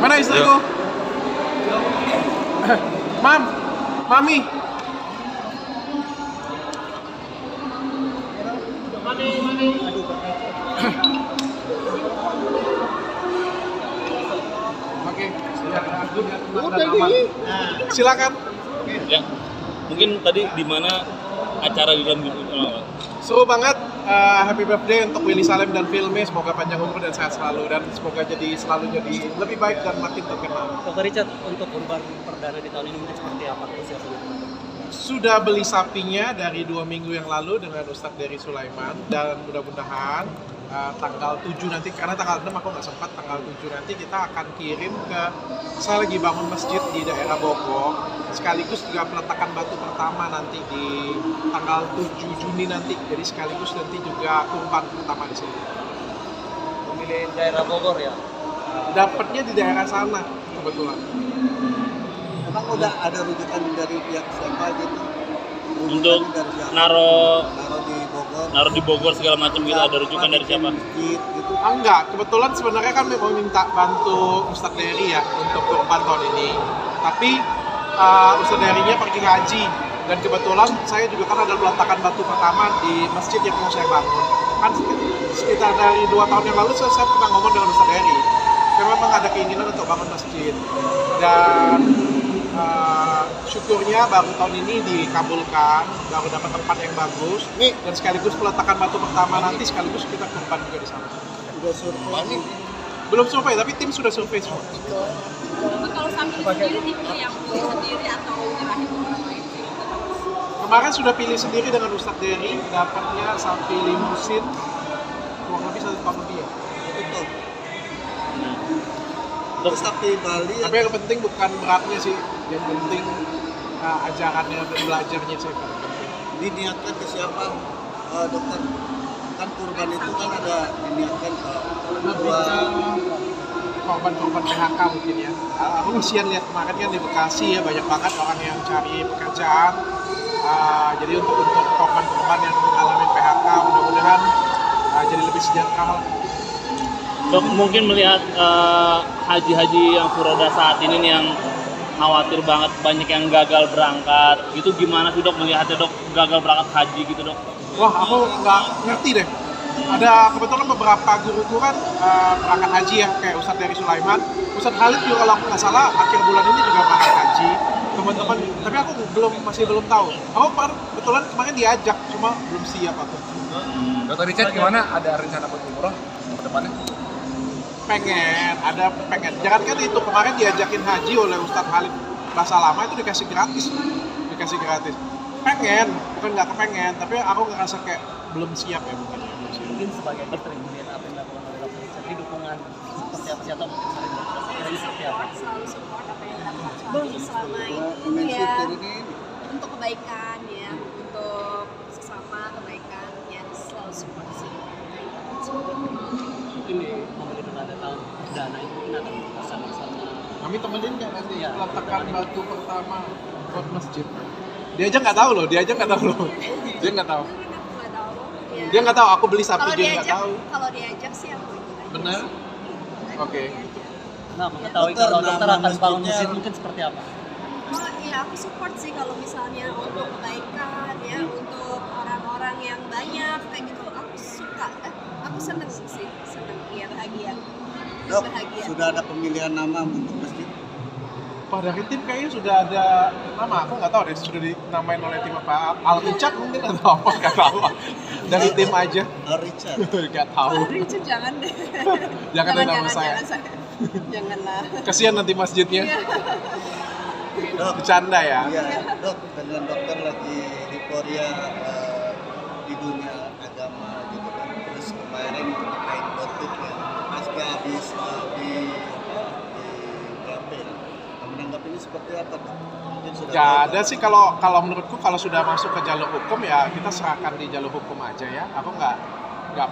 Mana istriku? Mam, mami. Oke, silakan. Ya, mungkin tadi di mana acara di dalam grup Seru banget. Happy birthday untuk Willy Salim dan Filmi. Semoga panjang umur dan sehat selalu, dan semoga selalu jadi lebih baik dan makin terkenal. Dr. Richard, untuk kurban perdana di tahun ini mungkin seperti apa persiapannya? Sudah beli sapinya dari 2 minggu yang lalu dengan Ustadz Dery Sulaiman, dan mudah-mudahan tanggal 7 nanti, karena tanggal 6 aku nggak sempat, tanggal 7 nanti kita akan kirim ke, saya lagi bangun masjid di daerah Bogor, sekaligus juga peletakan batu pertama nanti di tanggal 7 Juni nanti, jadi sekaligus nanti juga kurban pertama di sini. Memilih daerah Bogor ya? Dapatnya di daerah sana kebetulan. Emang udah ada rujukan dari pihak siapa gitu? untuk Dari siapa? naro Naruh di Bogor segala macam gitu, ada rujukan dari siapa? Masjid gitu. Enggak, kebetulan sebenarnya kan mau minta bantu Ustadz Dery ya untuk kurban tahun ini. Tapi Ustadz Dery-nya pergi haji, dan kebetulan saya juga kan ada peletakan batu pertama di masjid yang mau saya bangun. Kan sekitar dari 2 tahun yang lalu saya pernah ngomong dengan Ustadz Dery. Karena memang ada keinginan untuk bangun masjid. Dan syukurnya baru tahun ini dikabulkan, baru dapat tempat yang bagus, dan sekaligus peletakan batu pertama nanti sekaligus kita kurban juga di sana. Udah survei. Belum survei, tapi tim sudah survei semua. Kalau sapi sendiri dipilih yang pilih sendiri atau nyerahin ke orang lain? Kemarin sudah pilih sendiri dengan Ustadz Dery, dapatnya sapi limusin kurang lebih 1 tahun lebih ya. Betul. Terus sapi Bali Tapi yang penting bukan beratnya sih, yang penting ajarannya dan belajarnya sih. diniatkan ke siapa, dokter? Kan kurban itu kan ada diniatkan ke orang tua. Korban-korban PHK mungkin ya. Aku kesian lihat kemarin kan di Bekasi ya, banyak banget orang yang cari pekerjaan. Jadi untuk korban-korban yang mengalami PHK, mudah-mudahan jadi lebih sejahtera. Dok, mungkin melihat haji-haji yang furoda saat ini nih yang khawatir banget banyak yang gagal berangkat, itu gimana sih dok melihatnya dok, gagal berangkat haji gitu dok? Wah, aku nggak ngerti deh. Ada kebetulan beberapa guru kan berangkat haji ya, kayak Ustadz Dery Sulaiman, Ustadz Khalid juga kalau aku nggak salah akhir bulan ini juga berangkat haji. Teman-teman, tapi aku masih belum tahu. Aku kebetulan kemarin diajak, cuma belum siap aku. Dr. Richard gimana? Ada rencana buat umroh ke depannya? Pengen. Jangan kan itu, kemarin diajakin haji oleh Ustadz Khalid Bahasa Lama itu dikasih gratis. Pengen, bukan nggak kepengen, tapi aku ngerasa kayak belum siap ya mungkin. Mungkin sebagai dokter kemudian apa yang dilakukan oleh Dr. Richard, jadi dukungan seperti apa sih, atau mungkin sering seperti apa? Selalu support apa yang dilakukan selama ini ya, untuk kebaikan ya, untuk sesama kebaikan ya, selalu support sih. Mungkin di momen itu ada tahun perdana itu mungkin akan bersama-sama. Kami temenin nggak nanti Iya, peletakan batu pertama buat masjid? Dia aja nggak tahu loh. Dia nggak tahu. Nggak tahu. Ya. Dia nggak tahu. Aku beli sapi Kalau dia nggak tahu. Kalau diajak sih aku ikut aja. Benar? Oke. Nah, mengetahui Dokter, kalau dokter nama akan bangun masjidnya- masjid mungkin seperti apa? Oh iya, aku support sih kalau misalnya untuk kebaikan ya, untuk orang-orang yang banyak kayak gitu. Aku suka, aku seneng ya, bahagia. Dok, Bahagia. sudah ada pemilihan nama untuk masjid? Wah, dari tim kayaknya sudah ada nama. Aku nggak tahu deh, sudah dinamain oleh tim apa? Al Richard mungkin atau apa? Nggak tahu. Dari tim aja. Richard. Nggak tahu. Richard jangan deh. Jangan nama saya. Janganlah. Kasihan nanti masjidnya. Dok, Bercanda ya. iya, dok, dengan dokter lagi euforia di dunia agama gitu kan. Terus kemarin terkait khotib ya, pasca habis di BAP. Menanggap ini seperti apa, dok? Mungkin sudah Gak tahu, ada Dok. sih, kalau menurutku kalau sudah masuk ke jalur hukum ya kita serahkan di jalur hukum aja ya. Aku nggak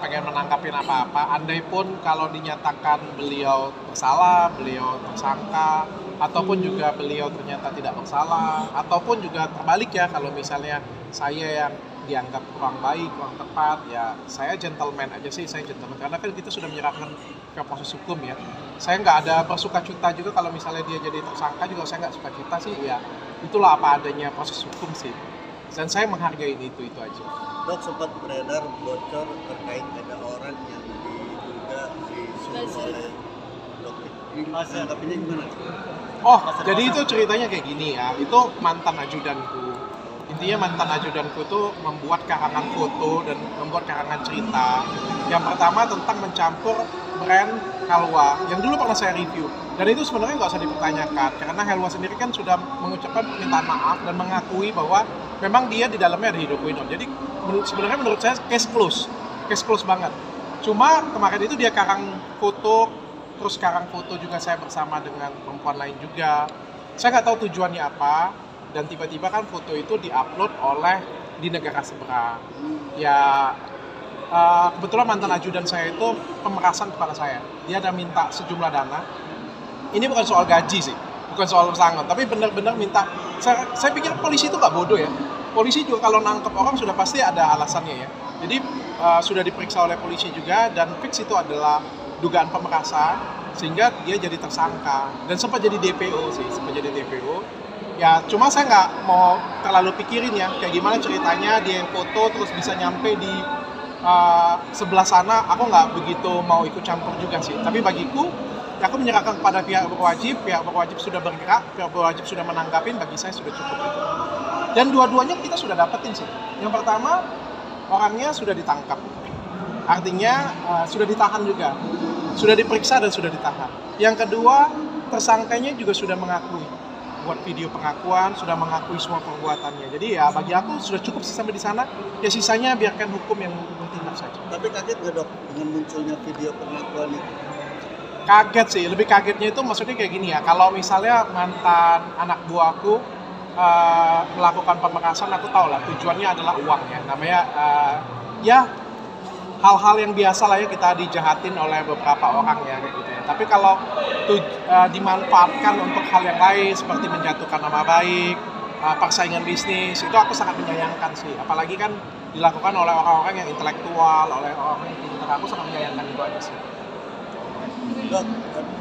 pengen menangkapin apa-apa. Andai pun kalau dinyatakan beliau bersalah, beliau tersangka, ataupun juga beliau ternyata tidak bersalah, ataupun juga terbalik ya, kalau misalnya saya yang dianggap kurang baik, kurang tepat, ya saya gentleman aja sih, saya gentleman karena kan kita sudah menyerahkan ke proses hukum ya. Saya nggak ada bersuka-cita juga kalau misalnya dia jadi tersangka juga saya nggak suka-cita sih, ya itulah apa adanya proses hukum sih. Dan saya menghargai itu aja. Dok, sempat beredar bocor terkait ada orang yang diduga disuruh oleh dokter. Tanggapinya gimana? Oh, jadi itu ceritanya kayak gini ya, itu mantan ajudanku. Intinya mantan ajudanku itu membuat karangan foto dan membuat karangan cerita. Yang pertama tentang mencampur brand Halwa, yang dulu pernah saya review. Dan itu sebenarnya nggak usah dipertanyakan, karena Halwa sendiri kan sudah mengucapkan permintaan maaf dan mengakui bahwa memang dia di dalamnya ada hidroquinone. Jadi sebenarnya menurut saya case close banget. Cuma kemarin itu dia karang foto, terus karang foto juga saya bersama dengan perempuan lain juga. Saya nggak tahu tujuannya apa, dan tiba-tiba kan foto itu diupload oleh di negara seberang. Ya kebetulan mantan ajudan saya itu pemerasan kepada saya. Dia ada minta sejumlah dana. Ini bukan soal gaji sih, bukan soal pesangon, tapi benar-benar minta. Saya pikir polisi itu nggak bodoh ya. Polisi juga kalau nangkep orang sudah pasti ada alasannya ya. Jadi sudah diperiksa oleh polisi juga dan fix itu adalah dugaan pemerasan sehingga dia jadi tersangka dan sempat jadi DPO sih, Ya cuma saya nggak mau terlalu pikirin ya kayak gimana ceritanya dia yang foto terus bisa nyampe di sebelah sana. Aku nggak begitu mau ikut campur juga sih. Tapi bagiku, ya aku menyerahkan kepada pihak berwajib sudah bergerak, pihak berwajib sudah menanggapin, bagi saya sudah cukup itu. Dan dua-duanya kita sudah dapetin sih. Yang pertama, orangnya sudah ditangkap. Artinya sudah ditahan juga. Sudah diperiksa dan sudah ditahan. Yang kedua, tersangkanya juga sudah mengakui. Buat video pengakuan, sudah mengakui semua perbuatannya. Jadi ya bagi aku sudah cukup sih sampai di sana. Ya sisanya biarkan hukum yang bertindak saja. Tapi kaget nggak dok dengan munculnya video pengakuan itu? Kaget sih, lebih kagetnya itu maksudnya kayak gini ya. Kalau misalnya mantan anak buahku melakukan pemerasan, aku tahu lah tujuannya adalah uang ya. Namanya ya hal-hal yang biasa lah ya kita dijahatin oleh beberapa orang ya kayak gitu ya. Tapi kalau dimanfaatkan untuk hal yang lain seperti menjatuhkan nama baik, persaingan bisnis, itu aku sangat menyayangkan sih. Apalagi kan dilakukan oleh orang-orang yang intelektual, oleh orang yang pintar. Aku sangat menyayangkan itu aja sih. Dok,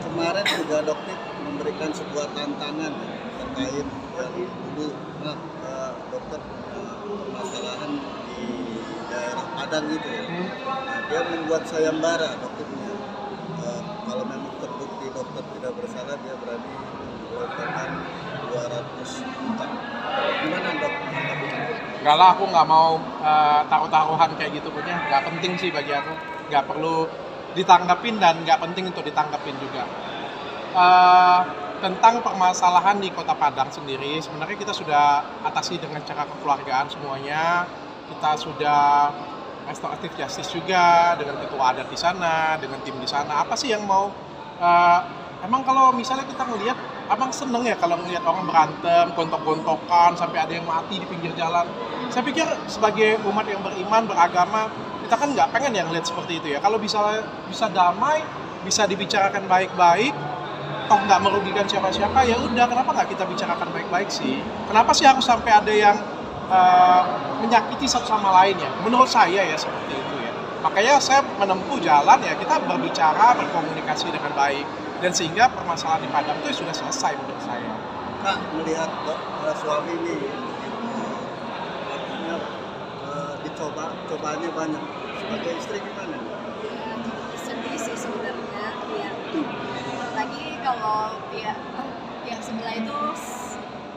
kemarin juga dokter memberikan sebuah tantangan terkait yang dulu dokter punya permasalahan di daerah Padang gitu ya. Nah, dia membuat sayembara dokternya. Kalau memang terbukti dokter tidak bersalah, dia berani mengeluarkan 200 juta. Gimana dok? Enggak lah, aku nggak mau taruh-taruhan kayak gitu punya. Nggak penting sih bagi aku. Nggak perlu ditanggapin dan nggak penting untuk ditanggapin juga. Tentang permasalahan di Kota Padang sendiri, sebenarnya kita sudah atasi dengan cara kekeluargaan semuanya. Kita sudah restoratif justice juga dengan ketua adat di sana, dengan tim di sana. Apa sih yang mau? Emang kalau misalnya kita ngelihat, abang seneng ya kalau ngelihat orang berantem, gontok-gontokan, sampai ada yang mati di pinggir jalan. Saya pikir sebagai umat yang beriman, beragama, kita kan nggak pengen yang lihat seperti itu ya. Kalau bisa damai, bisa dibicarakan baik-baik, toh nggak merugikan siapa-siapa, ya udah kenapa nggak kita bicarakan baik-baik sih? Kenapa sih harus sampai ada yang menyakiti satu sama lain ya? Menurut saya ya seperti itu ya. Makanya saya menempuh jalan ya kita berbicara, berkomunikasi dengan baik, dan sehingga permasalahan di Padang itu sudah selesai menurut saya. Kak, melihat suami ini artinya cobaannya banyak. Sebagai istri gimana? Sedih sih sebenarnya ya. Apalagi kalau pihak sebelah itu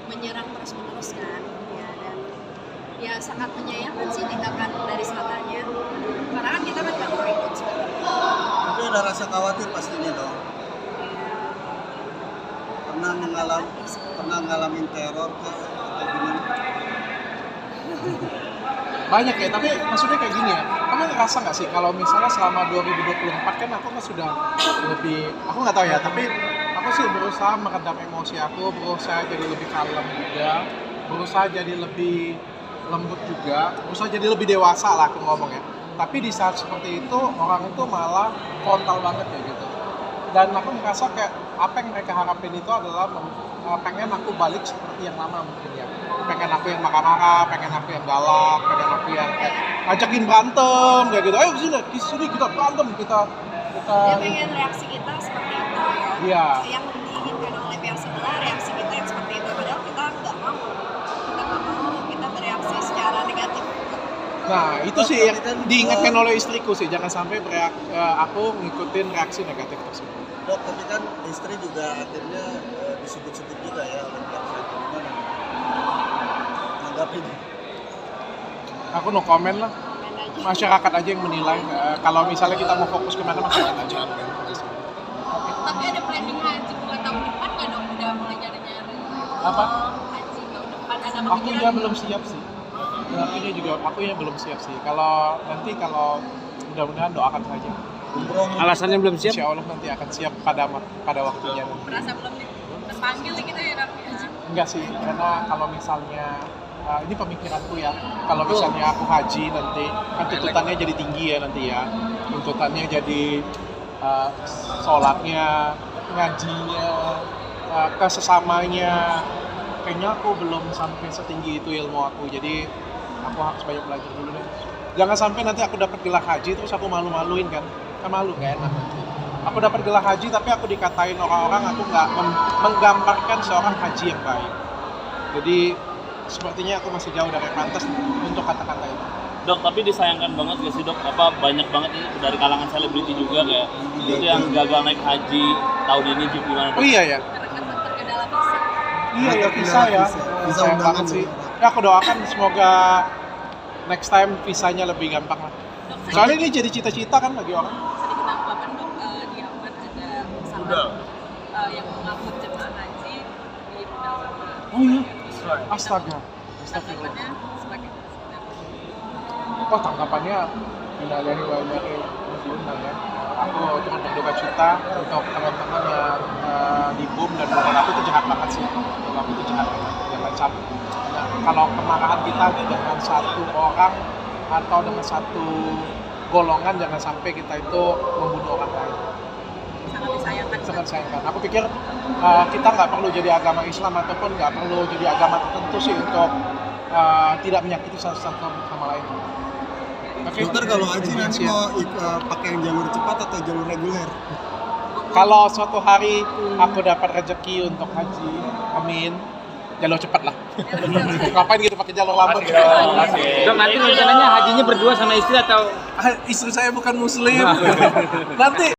menyerang terus-menerus kan ya, dan ya sangat menyayangkan sih tindakan dari sananya, karena kan kita kan nggak mau ikut sebenarnya. Tapi ada rasa khawatir pastinya dong. Pernah ngalamin teror kah atau gimana? Banyak ya, tapi maksudnya kayak gini ya, kamu ngerasa nggak sih kalau misalnya selama 2024 kan aku kan sudah lebih, aku nggak tahu ya, tapi aku sih berusaha meredam emosi aku, berusaha jadi lebih kalem juga, berusaha jadi lebih lembut juga, berusaha jadi lebih dewasa lah aku ngomong ya. Tapi di saat seperti itu, orang itu malah frontal banget ya gitu. dan aku merasa kayak apa yang mereka harapin itu adalah pengen aku balik seperti yang lama mungkin ya. Pengen aku yang marah-marah, pengen aku yang galak, pengen aku yang kayak ngajakin berantem kayak gitu. Ayo sini kita berantem, kita Dia pengen reaksi kita seperti itu ya. Iya. Yang diinginkan oleh pihak sebelah, reaksi kita yang seperti itu. Padahal kita nggak mau. Kita nggak mau, kita bereaksi secara negatif. Nah, itu sih yang diingatkan oleh istriku sih, jangan sampai aku ngikutin reaksi negatif tersebut. Dok, tapi kan istri juga akhirnya disebut-sebut juga ya oleh pihak saya. Gimana nanggapin? Aku no comment lah. Komen aja. Masyarakat aja yang menilai. Kalau misalnya kita mau fokus kemana, masyarakat aja. Tapi ada planning haji buat tahun depan nggak dong? Udah mulai nyari-nyari. Apa? Haji tahun depan ada Aku juga belum siap sih. Ini juga aku ya belum siap sih. Kalau mudah-mudahan doakan saja. Alasannya belum siap? Insya Allah nanti akan siap pada waktunya. Merasa belum terpanggil gitu ya Raffi? Enggak sih, karena kalau misalnya ini pemikiranku ya, kalau misalnya aku haji nanti kan tuntutannya jadi tinggi ya nanti ya, tuntutannya jadi sholatnya, ngajinya, kesesamanya, kayaknya aku belum sampai setinggi itu ilmu aku, jadi aku harus banyak belajar dulu deh. Jangan sampai nanti aku dapat gelar haji terus aku malu-maluin kan malu, gak enak. Aku dapat gelar haji tapi aku dikatain orang-orang aku nggak menggambarkan seorang haji yang baik. Jadi sepertinya aku masih jauh dari pantas untuk kata-kata itu. Dok, tapi disayangkan banget gak sih dok, banyak banget ini dari kalangan selebriti juga kayak itu yang gagal naik haji tahun ini gimana dok? Oh iya ya? Terkendala visa. Iya ya, visa ya. Visa Sayang undangan banget sih. ya. Ya aku doakan semoga next time visanya lebih gampang lah. Soalnya ini jadi cita-cita kan bagi orang. Sedikit tanggapan dok, di Yaman ada pesawat yang mengangkut jemaah haji di rudal sama. Oh iya? Astaga. Astagfirullah. Tanggapannya sebagai Oh tanggapannya innalillahi wa inna ilaihi raji'un ya. Aku turut berduka cita untuk teman-teman yang di bom dan menurut aku itu jahat banget sih. Menurut aku itu jahat banget. Jangan sampai. Nah, kalau kemarahan kita nih dengan satu orang atau dengan satu golongan, jangan sampai kita itu membunuh orang lain. sangat disayangkan. Sangat sayangkan. Aku pikir kita nggak perlu jadi agama Islam ataupun nggak perlu jadi agama tertentu sih untuk tidak menyakiti satu sama lain. Oke. Dokter, kalau haji nanti mau pakai yang jalur cepat atau jalur reguler? Kalau suatu hari aku dapat rezeki untuk haji, amin, jalur cepat lah. Ngapain gitu pakai jalur lambat? Dok, nanti rencananya hajinya berdua sama istri atau Istri saya bukan muslim. Nanti